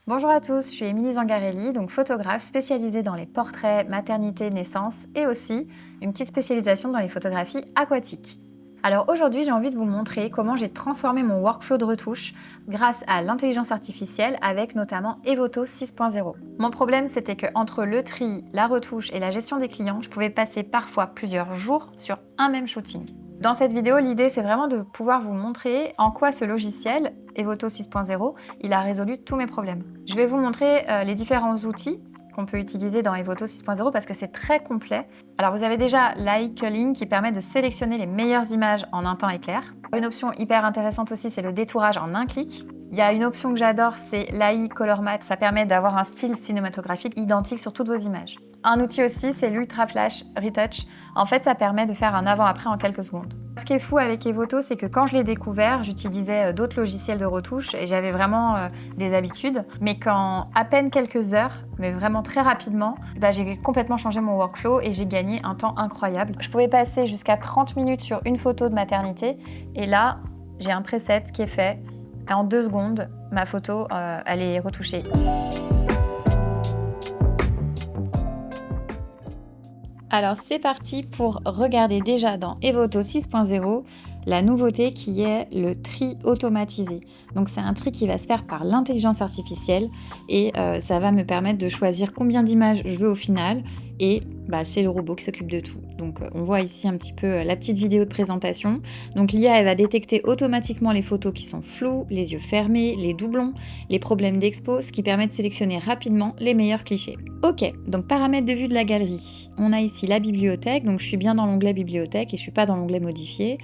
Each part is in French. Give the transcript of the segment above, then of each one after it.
Bonjour à tous, je suis Émilie Zangarelli, donc photographe spécialisée dans les portraits, maternité, naissance et aussi une petite spécialisation dans les photographies aquatiques. Alors aujourd'hui, j'ai envie de vous montrer comment j'ai transformé mon workflow de retouche grâce à l'intelligence artificielle avec notamment Evoto 6.0. Mon problème, c'était que entre le tri, la retouche et la gestion des clients, je pouvais passer parfois plusieurs jours sur un même shooting. Dans cette vidéo, l'idée, c'est vraiment de pouvoir vous montrer en quoi ce logiciel, Evoto 6.0, il a résolu tous mes problèmes. Je vais vous montrer les différents outils qu'on peut utiliser dans Evoto 6.0 parce que c'est très complet. Alors vous avez déjà l'eye culling qui permet de sélectionner les meilleures images en un temps éclair. Une option hyper intéressante aussi, c'est le détourage en un clic. Il y a une option que j'adore, c'est l'AI Color Matte. Ça permet d'avoir un style cinématographique identique sur toutes vos images. Un outil aussi, c'est l'Ultra Flash Retouch. En fait, ça permet de faire un avant-après en quelques secondes. Ce qui est fou avec Evoto, c'est que quand je l'ai découvert, j'utilisais d'autres logiciels de retouche et j'avais vraiment des habitudes. Mais qu'en à peine quelques heures, mais vraiment très rapidement, j'ai complètement changé mon workflow et j'ai gagné un temps incroyable. Je pouvais passer jusqu'à 30 minutes sur une photo de maternité et là, j'ai un preset qui est fait. Et en 2 secondes, ma photo, elle est retouchée. Alors c'est parti pour regarder déjà dans Evoto 6.0 la nouveauté qui est le tri automatisé. Donc c'est un tri qui va se faire par l'intelligence artificielle et ça va me permettre de choisir combien d'images je veux au final et c'est le robot qui s'occupe de tout. Donc on voit ici un petit peu la petite vidéo de présentation. Donc l'IA elle va détecter automatiquement les photos qui sont floues, les yeux fermés, les doublons, les problèmes d'expo, ce qui permet de sélectionner rapidement les meilleurs clichés. Ok, donc paramètres de vue de la galerie. On a ici la bibliothèque, donc je suis bien dans l'onglet bibliothèque et je suis pas dans l'onglet modifié.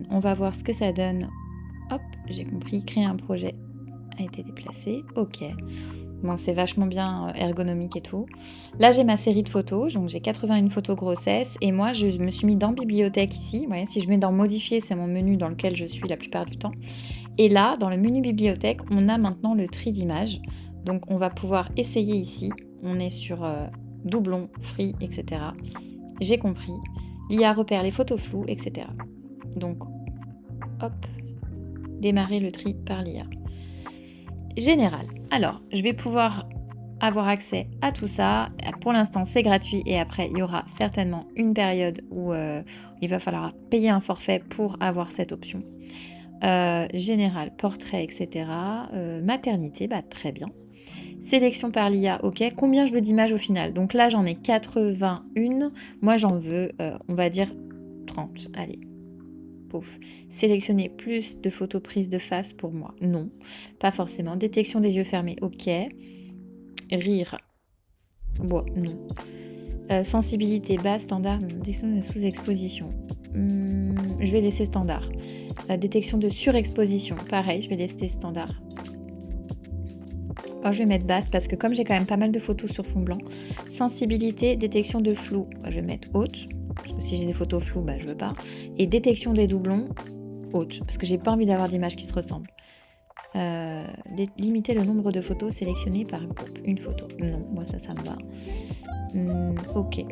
On va voir ce que ça donne. Hop, j'ai compris, créer un projet a été déplacé. Ok. Bon, c'est vachement bien ergonomique et tout. Là, j'ai ma série de photos, donc j'ai 81 photos grossesse. Et moi, je me suis mis dans bibliothèque ici. Vous voyez, si je mets dans modifier, c'est mon menu dans lequel je suis la plupart du temps. Et là, dans le menu bibliothèque, on a maintenant le tri d'images. Donc, on va pouvoir essayer ici. On est sur doublon, free, etc. J'ai compris. L'IA repère les photos floues, etc. Donc, hop, démarrer le tri par l'IA. Général. Alors, je vais pouvoir avoir accès à tout ça. Pour l'instant, c'est gratuit et après, il y aura certainement une période où il va falloir payer un forfait pour avoir cette option. Général, portrait, etc. Maternité, très bien. Sélection par l'IA, ok. Combien je veux d'images au final? Donc là, j'en ai 81. Moi, j'en veux, on va dire 30. Allez. Pouf. Sélectionner plus de photos prises de face pour moi. Non, pas forcément. Détection des yeux fermés, ok. Rire. Bon, non. Sensibilité basse, standard. Détection de sous-exposition. Je vais laisser standard. Détection de surexposition. Pareil, je vais laisser standard. Oh, je vais mettre basse parce que comme j'ai quand même pas mal de photos sur fond blanc. Sensibilité, détection de flou. Je vais mettre haute. Parce que si j'ai des photos floues, je veux pas. Et détection des doublons, haute. Parce que j'ai pas envie d'avoir d'images qui se ressemblent. Limiter le nombre de photos sélectionnées par groupe. Une photo. Non, moi ça me va. Ok.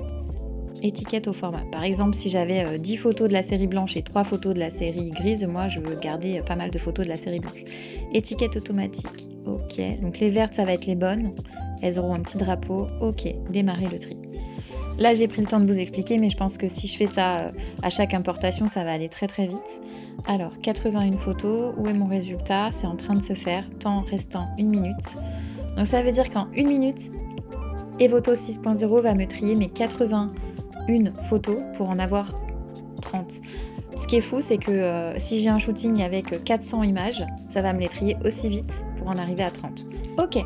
Étiquette au format. Par exemple, si j'avais 10 photos de la série blanche et 3 photos de la série grise, moi je veux garder pas mal de photos de la série blanche. Étiquette automatique. Ok. Donc les vertes, ça va être les bonnes. Elles auront un petit drapeau. Ok. Démarrer le tri. Là, j'ai pris le temps de vous expliquer, mais je pense que si je fais ça à chaque importation, ça va aller très très vite. Alors, 81 photos, où est mon résultat? C'est en train de se faire, temps restant 1 minute. Donc ça veut dire qu'en 1 minute, Evoto 6.0 va me trier mes 81 photos pour en avoir 30. Ce qui est fou, c'est que si j'ai un shooting avec 400 images, ça va me les trier aussi vite pour en arriver à 30. Ok,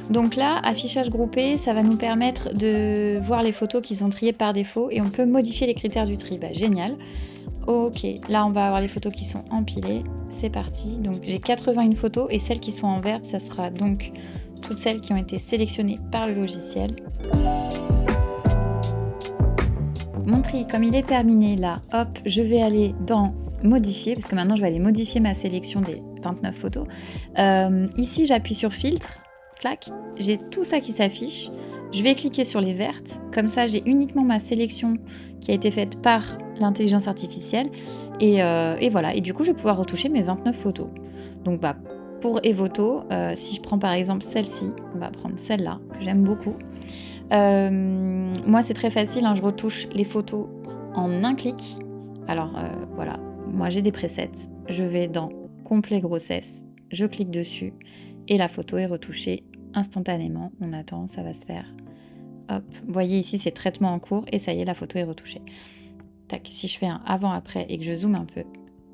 donc là, affichage groupé, ça va nous permettre de voir les photos qui sont triées par défaut et on peut modifier les critères du tri. Génial. Ok, là on va avoir les photos qui sont empilées. C'est parti. Donc j'ai 81 photos et celles qui sont en verte, ça sera donc toutes celles qui ont été sélectionnées par le logiciel. Mon tri, comme il est terminé là, hop, je vais aller dans modifier, parce que maintenant je vais aller modifier ma sélection des 29 photos. Ici, j'appuie sur filtre, clac, j'ai tout ça qui s'affiche. Je vais cliquer sur les vertes, comme ça j'ai uniquement ma sélection qui a été faite par l'intelligence artificielle. Et voilà, et du coup je vais pouvoir retoucher mes 29 photos. Donc pour Evoto, si je prends par exemple celle-ci, on va prendre celle-là, que j'aime beaucoup. Moi, c'est très facile, hein, je retouche les photos en un clic. Alors, voilà, moi j'ai des presets. Je vais dans complet grossesse, je clique dessus et la photo est retouchée instantanément. On attend, ça va se faire. Hop, vous voyez ici, c'est traitement en cours et ça y est, la photo est retouchée. Tac, si je fais un avant-après et que je zoome un peu,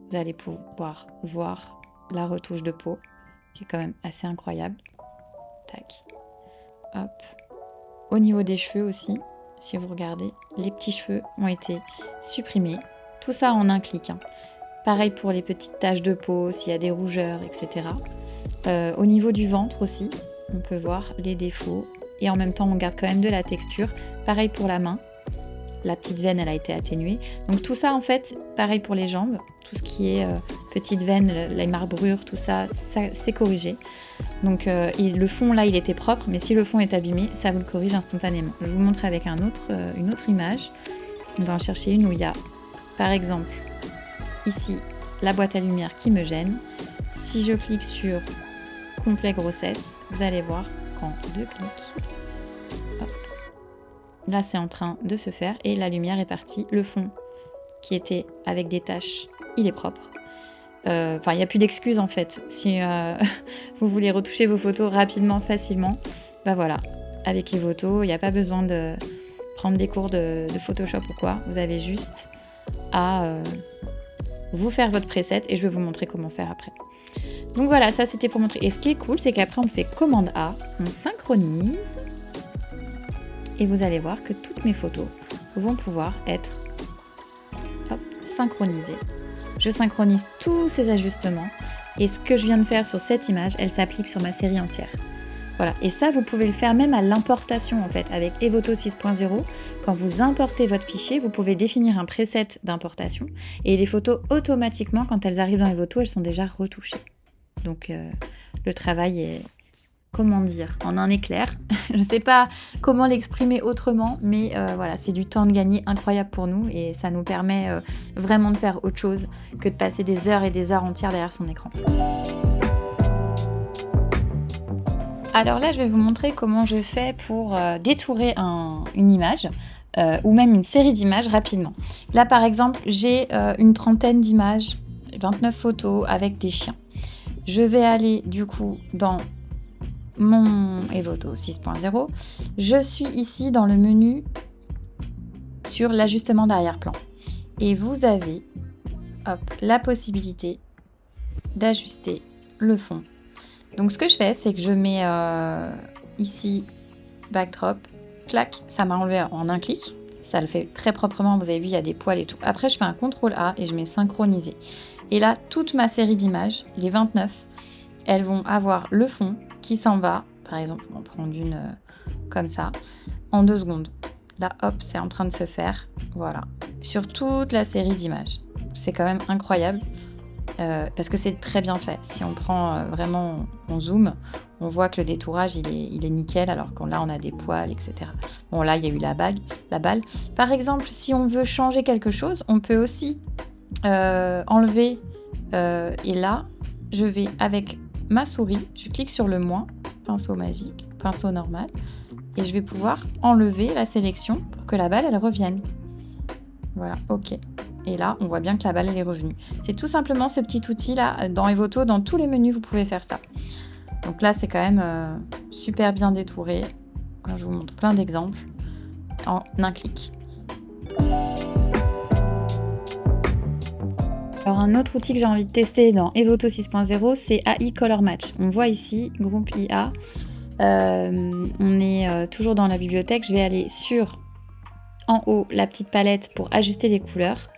vous allez pouvoir voir la retouche de peau, qui est quand même assez incroyable. Tac, hop. Au niveau des cheveux aussi, si vous regardez, les petits cheveux ont été supprimés. Tout ça en un clic, hein. Pareil pour les petites taches de peau, s'il y a des rougeurs, etc. Au niveau du ventre aussi, on peut voir les défauts. Et en même temps, on garde quand même de la texture. Pareil pour la main. La petite veine, elle a été atténuée. Donc tout ça, en fait, pareil pour les jambes. Tout ce qui est petite veine, les marbrures, tout ça, c'est corrigé. Donc le fond, là, il était propre. Mais si le fond est abîmé, ça vous le corrige instantanément. Je vous montre avec une autre image. On va en chercher une où il y a, par exemple, ici, la boîte à lumière qui me gêne. Si je clique sur complet grossesse, vous allez voir qu'en 2 clics, hop, là c'est en train de se faire et la lumière est partie. Le fond qui était avec des taches, il est propre. Enfin, il n'y a plus d'excuses en fait. Si vous voulez retoucher vos photos rapidement, facilement, bah voilà, avec Evoto, il n'y a pas besoin de prendre des cours de Photoshop ou quoi. Vous avez juste à vous faire votre preset et je vais vous montrer comment faire après. Donc voilà, ça c'était pour montrer. Et ce qui est cool, c'est qu'après on fait commande A, on synchronise et vous allez voir que toutes mes photos vont pouvoir être synchronisées. Je synchronise tous ces ajustements et ce que je viens de faire sur cette image, elle s'applique sur ma série entière. Voilà, et ça vous pouvez le faire même à l'importation en fait, avec Evoto 6.0. Quand vous importez votre fichier, vous pouvez définir un preset d'importation et les photos automatiquement, quand elles arrivent dans Evoto, elles sont déjà retouchées. Donc le travail est, comment dire, en un éclair. Je ne sais pas comment l'exprimer autrement, mais voilà, c'est du temps de gagner incroyable pour nous et ça nous permet vraiment de faire autre chose que de passer des heures et des heures entières derrière son écran. Alors là, je vais vous montrer comment je fais pour détourer une image ou même une série d'images rapidement. Là, par exemple, j'ai une trentaine d'images, 29 photos avec des chiens. Je vais aller du coup dans mon Evoto 6.0. Je suis ici dans le menu sur l'ajustement d'arrière-plan. Et vous avez la possibilité d'ajuster le fond. Donc ce que je fais, c'est que je mets ici backdrop, clac, ça m'a enlevé en un clic. Ça le fait très proprement, vous avez vu, il y a des poils et tout. Après, je fais un CTRL A et je mets synchroniser. Et là, toute ma série d'images, les 29, elles vont avoir le fond qui s'en va. Par exemple, on va en prendre une comme ça, en 2 secondes. Là, hop, c'est en train de se faire. Voilà. Sur toute la série d'images. C'est quand même incroyable. Parce que c'est très bien fait. Si on prend vraiment, on zoome, on voit que le détourage il est nickel, alors que là on a des poils, etc. Bon, là il y a eu la balle. Par exemple, si on veut changer quelque chose, on peut aussi enlever. Et là, je vais avec ma souris, je clique sur le moins, pinceau magique, pinceau normal, et je vais pouvoir enlever la sélection pour que la balle elle revienne. Voilà, ok. Et là, on voit bien que la balle elle est revenue. C'est tout simplement ce petit outil là dans Evoto, dans tous les menus vous pouvez faire ça. Donc là c'est quand même super bien détouré. Quand je vous montre plein d'exemples en un clic. Alors un autre outil que j'ai envie de tester dans Evoto 6.0, c'est AI Color Match. On voit ici, groupe IA, on est toujours dans la bibliothèque. Je vais aller sur, en haut, la petite palette pour ajuster les couleurs.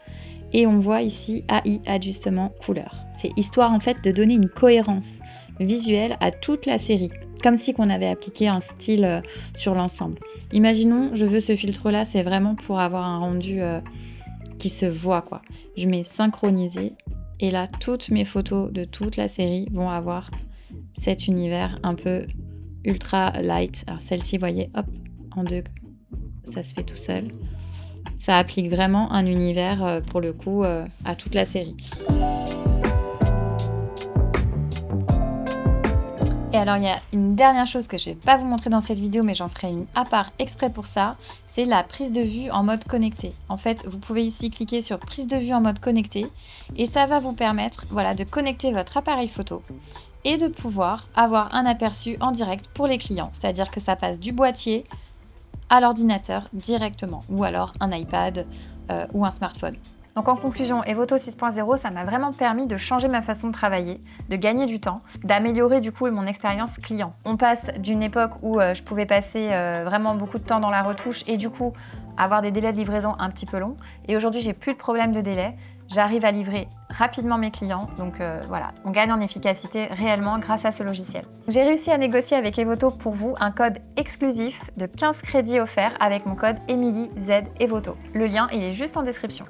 Et on voit ici AI ajustement couleur. C'est histoire en fait de donner une cohérence visuelle à toute la série. Comme si qu'on avait appliqué un style sur l'ensemble. Imaginons, je veux ce filtre là, c'est vraiment pour avoir un rendu qui se voit quoi. Je mets synchroniser et là toutes mes photos de toute la série vont avoir cet univers un peu ultra light. Alors celle-ci, vous voyez, hop, en 2, ça se fait tout seul. Ça applique vraiment un univers pour le coup à toute la série. Et alors, il y a une dernière chose que je ne vais pas vous montrer dans cette vidéo, mais j'en ferai une à part exprès pour ça, c'est la prise de vue en mode connecté. En fait, vous pouvez ici cliquer sur prise de vue en mode connecté et ça va vous permettre, voilà, de connecter votre appareil photo et de pouvoir avoir un aperçu en direct pour les clients. C'est-à-dire que ça passe du boîtier à l'ordinateur directement, ou alors un iPad ou un smartphone. Donc en conclusion, Evoto 6.0, ça m'a vraiment permis de changer ma façon de travailler, de gagner du temps, d'améliorer du coup mon expérience client. On passe d'une époque où je pouvais passer vraiment beaucoup de temps dans la retouche et du coup avoir des délais de livraison un petit peu longs. Et aujourd'hui, j'ai plus de problème de délai. J'arrive à livrer rapidement mes clients. Donc voilà, on gagne en efficacité réellement grâce à ce logiciel. J'ai réussi à négocier avec Evoto pour vous un code exclusif de 15 crédits offerts avec mon code EmilyZEvoto. Le lien, il est juste en description.